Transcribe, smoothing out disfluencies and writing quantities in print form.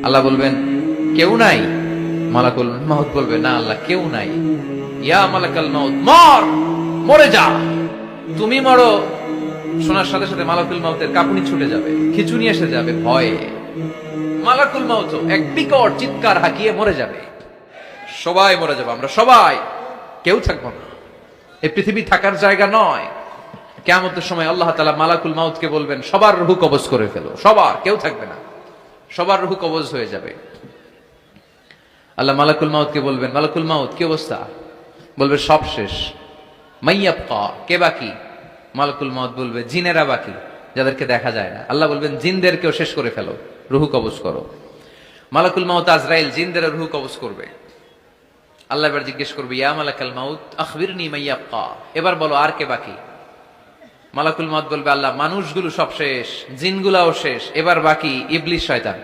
আল্লাহ বলবেন কেউ নাই, মালাকুল মাউত বলবে না আল্লাহ কেউ নাই। ইয়া মালাকাল মাউত মর, মরে যা। তুমি মরো, শোনার সাথে সাথে মালাকুল মাউতের কাঁপুনি ছুটে যাবে, খিচুনি এসে যাবে ভয়ে। মালাকুল মাউত এক বিকট চিৎকার হাঁকিয়ে মরে যাবে। সবাই মরে যাবে, আমরা সবাই, কেউ থাকবো না। এই পৃথিবী থাকার জায়গা নয়। কিয়ামতের সময় আল্লাহ তাআলা মালাকুল মাউতকে বলবেন সবার রূহ কবজ করে ফেলো, সবার, কেউ থাকবে না, সবার রূহ কবজ হয়ে যাবে। আল্লাহ মালাকুল মাউতকে বলবেন মালাকুল মাউত কি অবস্থা? বলবে সব শেষ। মাইয়াবকা, কে বাকি? মালাকুল মাউত বলবে জিনেরা বাকি, যাদেরকে দেখা যায় না। আল্লাহ বলবেন জিনদেরকেও শেষ করে ফেলো, রূহ কবজ করো। মালাকুল মাউত আজরাইল জিনদের রূহ কবজ করবে। আল্লাহ এবার জিজ্ঞেস করবে ইয়া মালাকাল মাউত আখবিরনি মাইয়াবকা, এবার বলো আর কে বাকি? মালাকুল মাউত বলবে আল্লাহ মানুষগুলো সব শেষ, জিনগুলাও শেষ, এবার বাকি ইবলিস শয়তান।